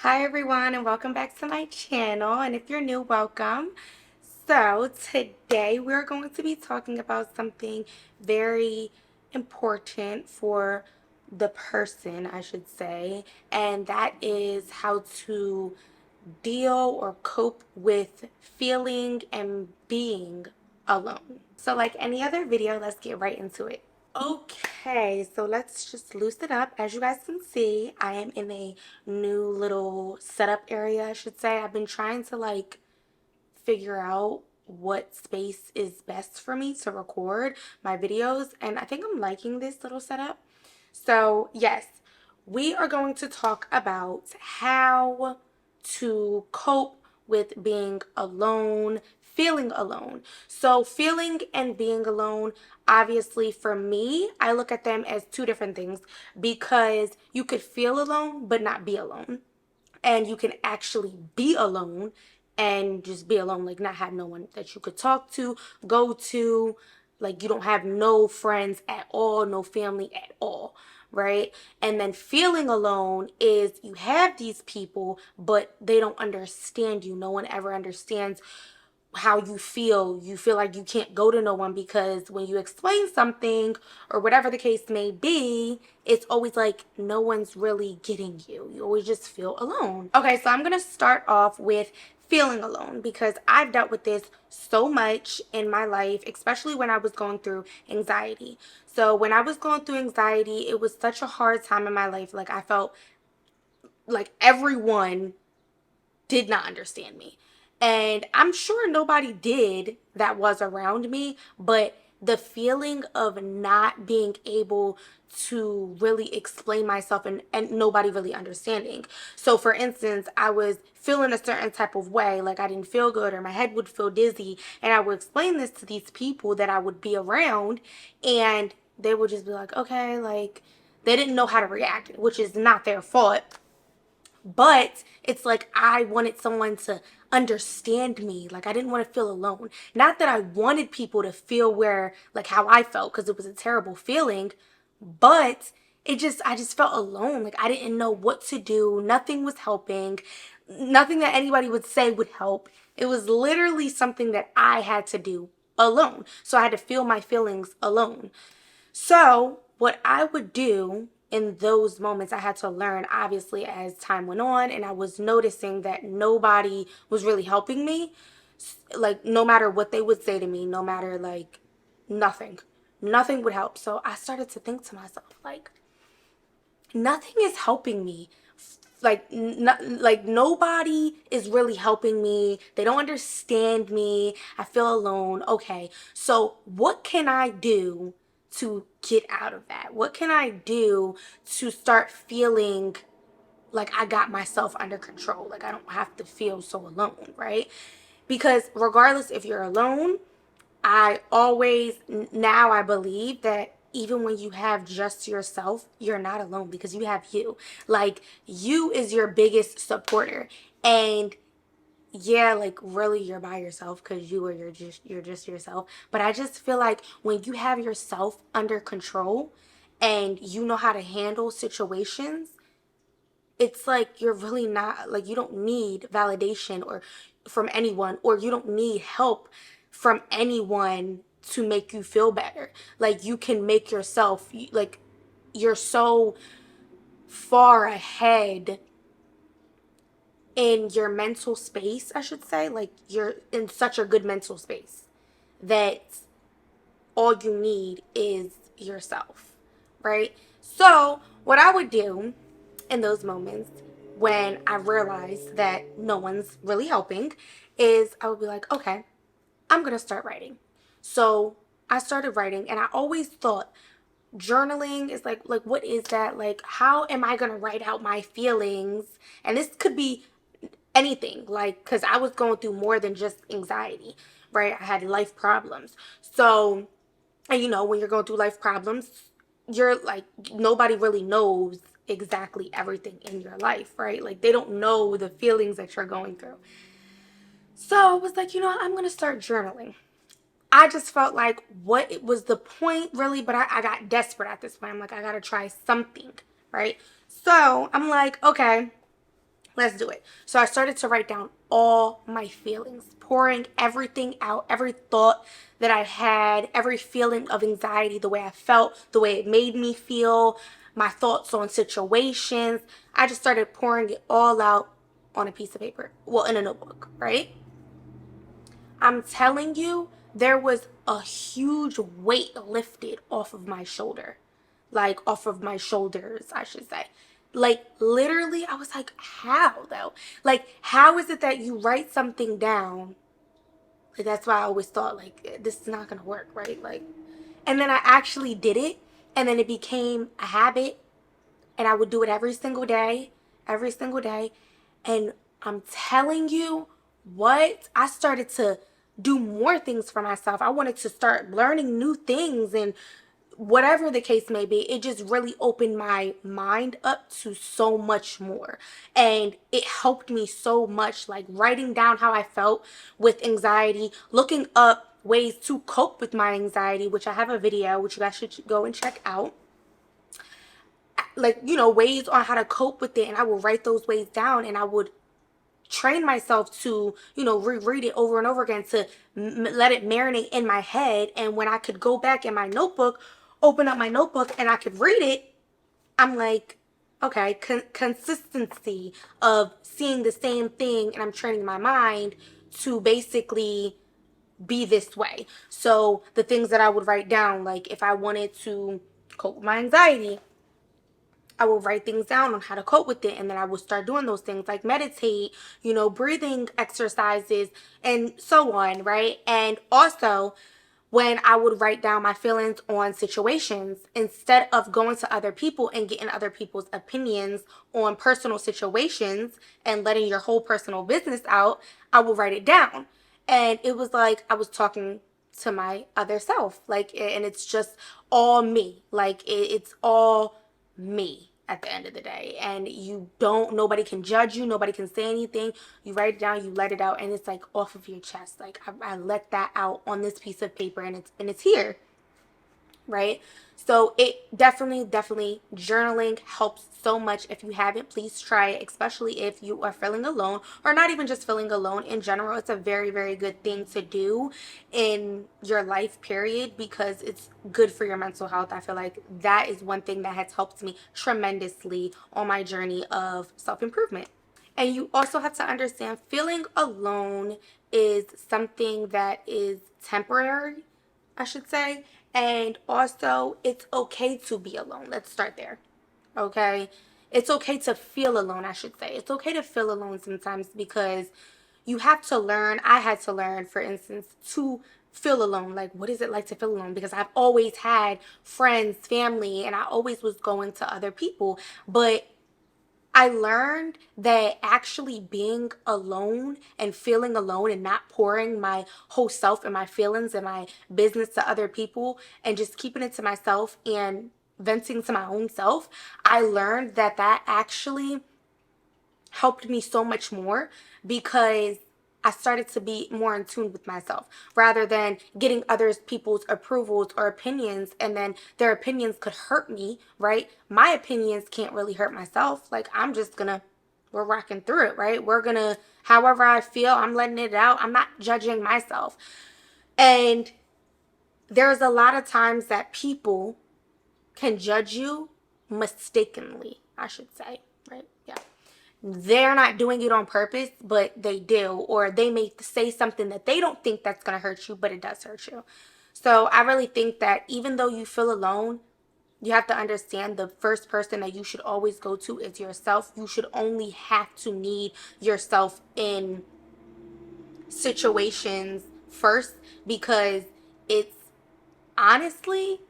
Hi everyone and welcome back to my channel, and if you're new, welcome. So today we're going to be talking about something very important for the person, I should say, and that is how to deal or cope with feeling and being alone. So like any other video, let's get right into it. Okay, so let's just loose it up. As you guys can see, I am in a new little setup area, I should say. I've been trying to figure out what space is best for me to record my videos, and I think I'm liking this little setup. So, yes, we are going to talk about how to cope with being alone, feeling alone. So, feeling and being alone, obviously, for me, I look at them as two different things because you could feel alone but not be alone. And you can actually be alone and just be alone, like not have no one that you could talk to, go to, like you don't have no friends at all, no family at all, right? And then feeling alone is you have these people but they don't understand you. No one ever understands how you feel. You feel like you can't go to no one because when you explain something or whatever the case may be, it's always like no one's really getting you. You always just feel alone. Okay, so I'm going to start off with feeling alone because I've dealt with this so much in my life, especially when I was going through anxiety. So when I was going through anxiety, it was such a hard time in my life. Like I felt like everyone did not understand me. And I'm sure nobody did that was around me, but the feeling of not being able to really explain myself and nobody really understanding. So for instance, I was feeling a certain type of way, like I didn't feel good or my head would feel dizzy, and I would explain this to these people that I would be around, and they would just be like, okay, like they didn't know how to react, which is not their fault, but it's like I wanted someone to understand me. Like I didn't want to feel alone. Not that I wanted people to feel where like how I felt, because it was a terrible feeling, but I just felt alone. Like I didn't know what to do. Nothing was helping. Nothing that anybody would say would help. It was literally something that I had to do alone. So I had to feel my feelings alone. So, what I would do in those moments, I had to learn obviously as time went on, and I was noticing that nobody was really helping me. Like, no matter what they would say to me, no matter like nothing, nothing would help. So, I started to think to myself, like, nothing is helping me. Like nobody is really helping me. They don't understand me. I feel alone. Okay, so what can I do to get out of that? What can I do to start feeling like I got myself under control? Like I don't have to feel so alone, right? Because regardless if you're alone, I always, now I believe that even when you have just yourself, you're not alone because you have you. Like, you is your biggest supporter. And yeah, like really you're by yourself because you're just yourself. But I just feel like when you have yourself under control and you know how to handle situations, it's like you're really not, like you don't need validation or from anyone, or you don't need help from anyone to make you feel better. Like you can make yourself, like you're so far ahead in your mental space, I should say. Like you're in such a good mental space that all you need is yourself, right? So what I would do in those moments when I realized that no one's really helping is I would be like, okay, I'm going to start writing. So I started writing, and I always thought journaling is like what is that? Like how am I going to write out my feelings? And this could be anything, like cuz I was going through more than just anxiety, right? I had life problems. So, and when you're going through life problems, you're like, nobody really knows exactly everything in your life, right? Like they don't know the feelings that you're going through. So I was like, I'm going to start journaling. I just felt like what it was the point really, but I got desperate at this point. I'm like, I got to try something, right? So I'm like, okay, Let's do it. So I started to write down all my feelings, pouring everything out, every thought that I had, every feeling of anxiety, the way I felt, the way it made me feel, my thoughts on situations. I just started pouring it all out on a piece of paper. Well, in a notebook, right? I'm telling you, there was a huge weight lifted off of my shoulder. Like, off of my shoulders, I should say. Like, literally, I was like, how though? Like, how is it that you write something down? Like, that's why I always thought, like, this is not gonna work, right? Like, and then I actually did it, and then it became a habit, and I would do it every single day. And I'm telling you what, I started to do more things for myself. I wanted to start learning new things and whatever the case may be. It just really opened my mind up to so much more. And it helped me so much, like writing down how I felt with anxiety, looking up ways to cope with my anxiety, which I have a video which you guys should go and check out, like, ways on how to cope with it. And I will write those ways down, and I would train myself to, reread it over and over again to let it marinate in my head. And when I could go back in my notebook, open up my notebook, and I could read it, I'm like, okay, consistency of seeing the same thing, and I'm training my mind to basically be this way. So the things that I would write down, like if I wanted to cope with my anxiety, I will write things down on how to cope with it, and then I will start doing those things like meditate, breathing exercises, and so on, right? And also, when I would write down my feelings on situations, instead of going to other people and getting other people's opinions on personal situations and letting your whole personal business out, I will write it down. And it was like I was talking to my other self, like, and it's just all me. Like, it's all me at the end of the day. And nobody can judge you, nobody can say anything. You write it down, you let it out, and it's like off of your chest. Like, I let that out on this piece of paper, and it's here, right? So it definitely journaling helps so much. If you haven't, please try it, especially if you are feeling alone, or not even just feeling alone in general. It's a very, very good thing to do in your life period, because it's good for your mental health. I feel like that is one thing that has helped me tremendously on my journey of self-improvement. And you also have to understand, feeling alone is something that is temporary, I should say. And also, it's okay to be alone. Let's start there. Okay? It's okay to feel alone, I should say. It's okay to feel alone sometimes, because you have to learn. I had to learn, for instance, to feel alone. Like, what is it like to feel alone? Because I've always had friends, family, and I always was going to other people. But I learned that actually being alone and feeling alone and not pouring my whole self and my feelings and my business to other people and just keeping it to myself and venting to my own self, I learned that that actually helped me so much more, because I started to be more in tune with myself rather than getting other people's approvals or opinions, and then their opinions could hurt me, right? My opinions can't really hurt myself. Like, we're rocking through it, right? We're gonna, however I feel, I'm letting it out. I'm not judging myself. And there's a lot of times that people can judge you mistakenly, I should say, right? Yeah. They're not doing it on purpose, but they do. Or they may say something that they don't think that's going to hurt you, but it does hurt you. So I really think that even though you feel alone, you have to understand the first person that you should always go to is yourself. You should only have to need yourself in situations first, because it's honestly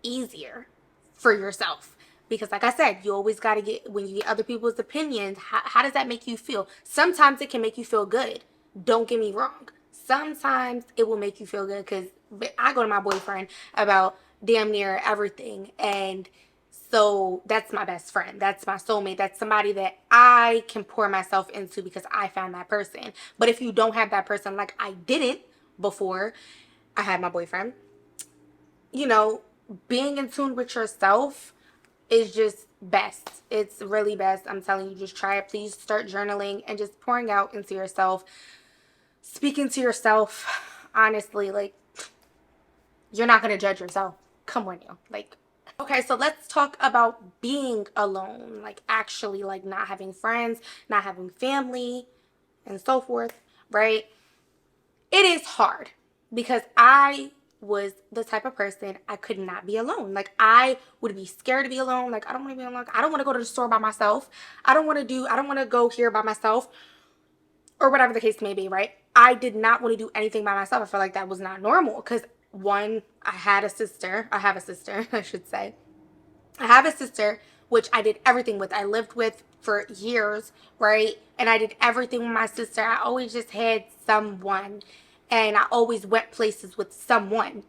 easier for yourself. Because like I said, you always got to get, when you get other people's opinions, how does that make you feel? Sometimes it can make you feel good. Don't get me wrong. Sometimes it will make you feel good, because I go to my boyfriend about damn near everything. And so that's my best friend. That's my soulmate. That's somebody that I can pour myself into because I found that person. But if you don't have that person, like I didn't before I had my boyfriend, you know, being in tune with yourself is just best. It's really best. I'm telling you, just try it. Please start journaling and just pouring out into yourself, speaking to yourself honestly. Like, you're not going to judge yourself. Come on, you. Like, okay, so let's talk about being alone. Like, actually, like, not having friends, not having family, and so forth, right? It is hard because I was the type of person I could not be alone. Like, I would be scared to be alone. Like, I don't want to be alone. I don't want to go to the store by myself. I don't want to go here by myself, or whatever the case may be, right? I did not want to do anything by myself. I felt like that was not normal because, one, I have a sister, I should say. I have a sister, which I did everything with. I lived with for years, right? And I did everything with my sister. I always just had someone, and I always went places with someone.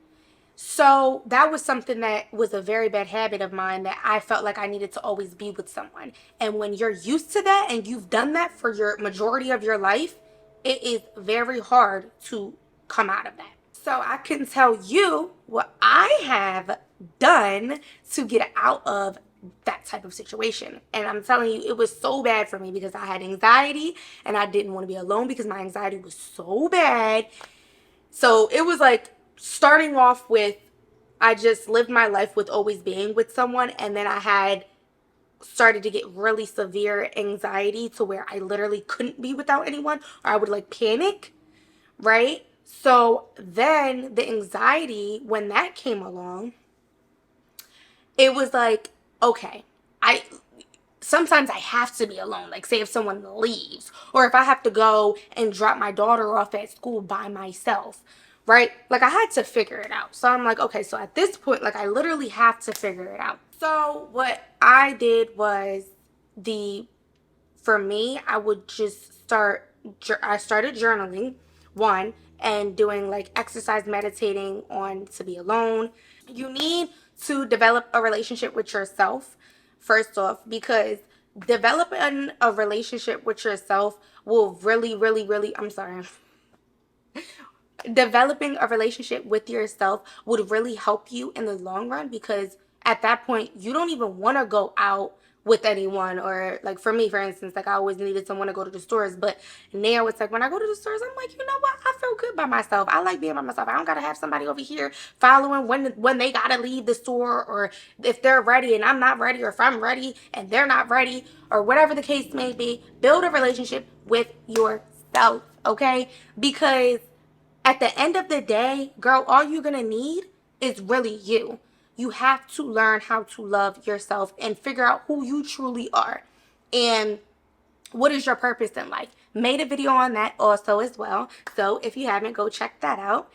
So that was something that was a very bad habit of mine, that I felt like I needed to always be with someone. And when you're used to that and you've done that for your majority of your life, it is very hard to come out of that. So I can tell you what I have done to get out of that type of situation. And I'm telling you, it was so bad for me because I had anxiety and I didn't want to be alone because my anxiety was so bad. So it was like starting off with, I just lived my life with always being with someone, and then I had started to get really severe anxiety to where I literally couldn't be without anyone, or I would like panic, right? So then the anxiety, when that came along, it was like, okay, I sometimes I have to be alone. Like, say if someone leaves, or if I have to go and drop my daughter off at school by myself, right? Like, I had to figure it out. So I'm like, okay, so at this point, like, I literally have to figure it out. So what I did was, the for me, I would just I started journaling, one, and doing like exercise, meditating on to be alone. You need to develop a relationship with yourself first off, because developing a relationship with yourself will really, I'm sorry, developing a relationship with yourself would really help you in the long run, because at that point you don't even want to go out with anyone. Or like for me, for instance, like I always needed someone to go to the stores, but now it's like when I go to the stores, I'm like, you know what, I feel good by myself. I like being by myself. I don't gotta have somebody over here following when they gotta leave the store, or if they're ready and I'm not ready, or if I'm ready and they're not ready, or whatever the case may be. Build a relationship with yourself, okay? Because at the end of the day, girl, all you're gonna need is really you. You have to learn how to love yourself and figure out who you truly are and what is your purpose in life. Made a video on that also as well. So if you haven't, go check that out.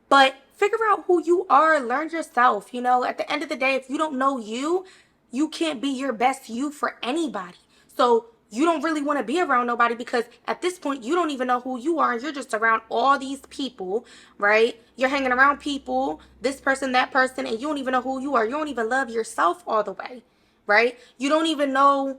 But figure out who you are, learn yourself. You know, at the end of the day, if you don't know you, you can't be your best you for anybody. So you don't really want to be around nobody, because at this point you don't even know who you are. You're just around all these people, right? You're hanging around people, this person, that person, and you don't even know who you are. You don't even love yourself all the way, right? You don't even know,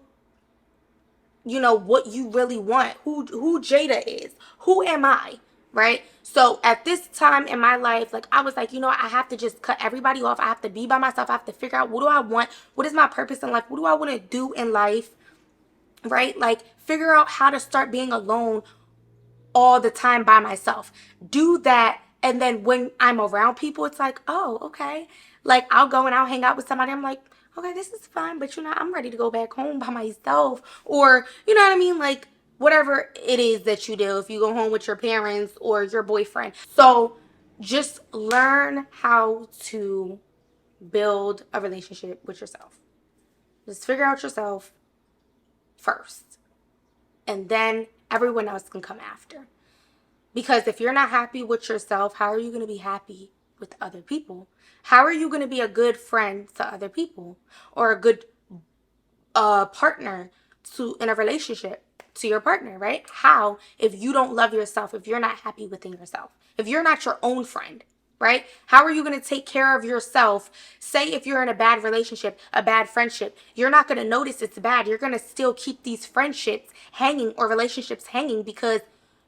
what you really want, who Jada is, who am I, right? So at this time in my life, like I was like, I have to just cut everybody off. I have to be by myself. I have to figure out, what do I want, what is my purpose in life, what do I want to do in life, right? Like, figure out how to start being alone all the time by myself. Do that, and then when I'm around people, it's like, oh, okay. Like, I'll go and I'll hang out with somebody, I'm like, okay, this is fun, but I'm ready to go back home by myself. Or, you know what I mean? Like, whatever it is that you do, if you go home with your parents or your boyfriend. So just learn how to build a relationship with yourself. Just figure out yourself first, and then everyone else can come after. Because if you're not happy with yourself, how are you going to be happy with other people? How are you going to be a good friend to other people, or a good partner in a relationship to your partner, right? How, if you don't love yourself, if you're not happy within yourself, if you're not your own friend, right? How are you going to take care of yourself? Say if you're in a bad relationship, a bad friendship, you're not going to notice it's bad. You're going to still keep these friendships hanging, or relationships hanging, because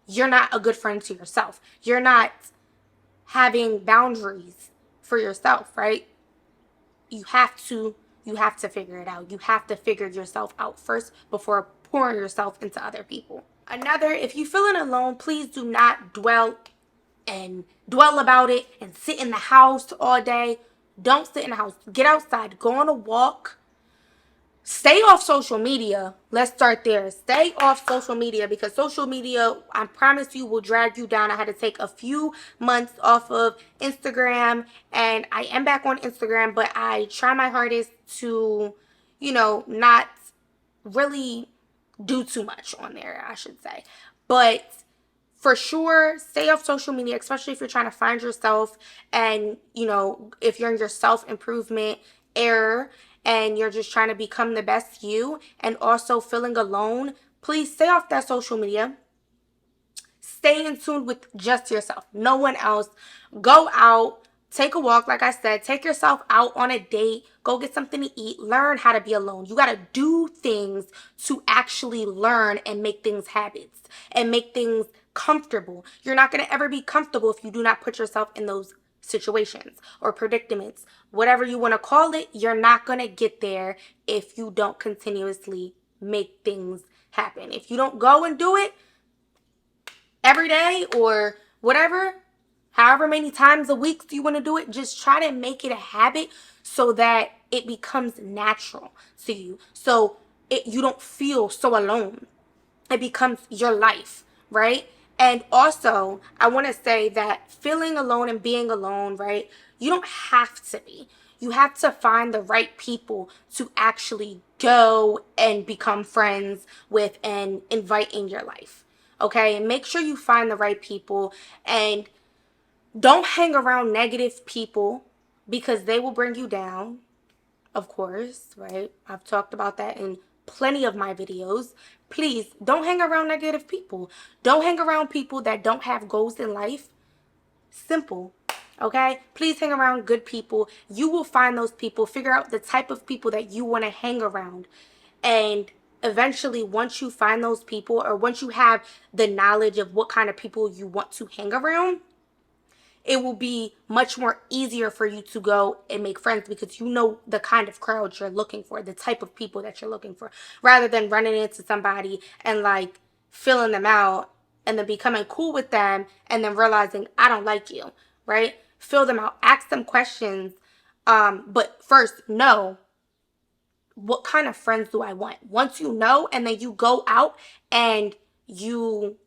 you're not a good friend to yourself. You're not having boundaries for yourself, right? You have to You have to figure it out. You have to figure yourself out first before pouring yourself into other people. Another, if you're feeling alone, please do not dwell about it and sit in the house all day. Don't sit in the house. Get outside. Go on a walk. Stay off social media. Let's start there. Stay off social media, because social media, I promise you, will drag you down. I had to take a few months off of Instagram, and I am back on Instagram, but I try my hardest to, not really do too much on there, I should say. But for sure, stay off social media, especially if you're trying to find yourself, and if you're in your self-improvement era and you're just trying to become the best you, and also feeling alone. Please stay off that social media. Stay in tune with just yourself, no one else. Go out, take a walk, like I said, take yourself out on a date, go get something to eat, learn how to be alone. You got to do things to actually learn and make things habits and make things comfortable. You're not going to ever be comfortable if you do not put yourself in those situations or predicaments, whatever you want to call it. You're not going to get there if you don't continuously make things happen. If you don't go and do it every day or whatever, however many times a week you want to do it, just try to make it a habit so that it becomes natural to you. So you don't feel so alone. It becomes your life, right? And also, I want to say that feeling alone and being alone, right? You don't have to be. You have to find the right people to actually go and become friends with and invite in your life. Okay? And make sure you find the right people, and don't hang around negative people because they will bring you down, of course, right? I've talked about that in plenty of my videos. Please don't hang around negative people. Don't hang around people that don't have goals in life. Simple. Okay? Please hang around good people. You will find those people. Figure out the type of people that you want to hang around. And eventually, once you find those people, or once you have the knowledge of what kind of people you want to hang around, it will be much more easier for you to go and make friends, because you know the kind of crowd you're looking for, the type of people that you're looking for, rather than running into somebody and like filling them out and then becoming cool with them and then realizing I don't like you, right? Fill them out, ask them questions. But first, know what kind of friends do I want. Once you know, and then you go out and you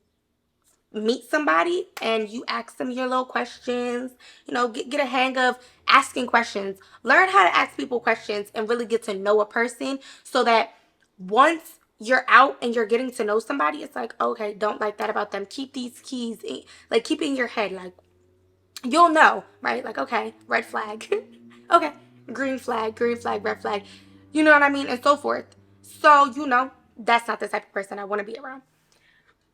meet somebody and you ask them your little questions, get a hang of asking questions. Learn how to ask people questions and really get to know a person, so that once you're out and you're getting to know somebody, it's like, okay, don't like that about them. Keep these keys like keep in your head, like you'll know, right? Like, okay, red flag. Okay, green flag, red flag. You know what I mean? And so forth. So, that's not the type of person I want to be around.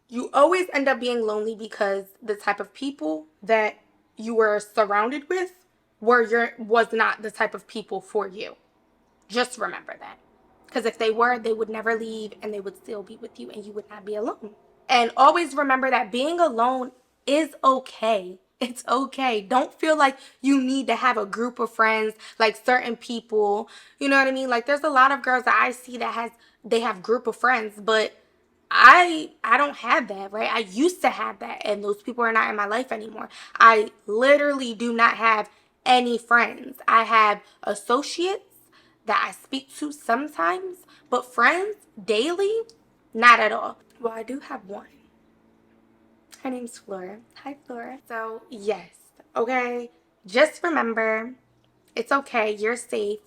You always end up being lonely because the type of people that you were surrounded with was not the type of people for you. Just remember that. Because if they were, they would never leave and they would still be with you and you would not be alone. And always remember that being alone is okay. It's okay. Don't feel like you need to have a group of friends, like certain people. You know what I mean? Like, there's a lot of girls that I see that they have group of friends, but I don't have that, right? I used to have that, and those people are not in my life anymore. I literally do not have any friends. I have associates that I speak to sometimes, but friends daily, not at all. Well, I do have one. Her name's Flora. Hi, Flora. So, yes, okay. Just remember, it's okay. You're safe.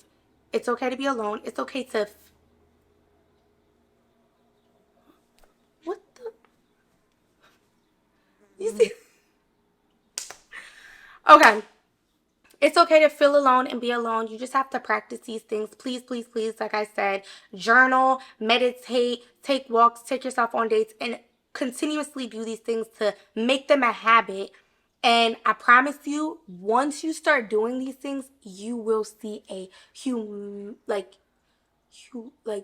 It's okay to be alone. It's okay to. What the? You see? Okay. It's okay to feel alone and be alone. You just have to practice these things. Please, please, please, like I said, journal, meditate, take walks, take yourself on dates, and continuously do these things to make them a habit. And I promise you, once you start doing these things, you will see a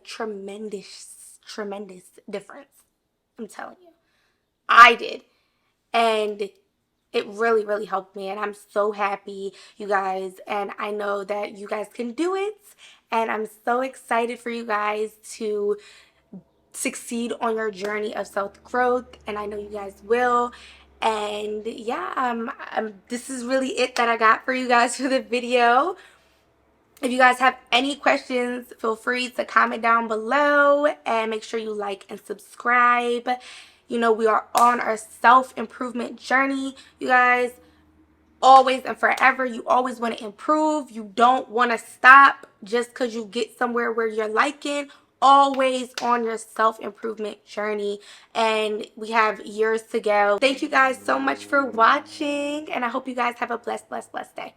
tremendous difference. I'm telling you. I did. And it really, really helped me. And I'm so happy, you guys. And I know that you guys can do it. and I'm so excited for you guys to succeed on your journey of self-growth, and I know you guys will. And yeah, this is really it that I got for you guys for the video. If you guys have any questions, feel free to comment down below, and make sure you like and subscribe. You know, we are on our self-improvement journey, you guys. Always and forever, you always want to improve. You don't want to stop just because you get somewhere where you're liking. Always on your self-improvement journey, and we have years to go. Thank you guys so much for watching, and I hope you guys have a blessed day.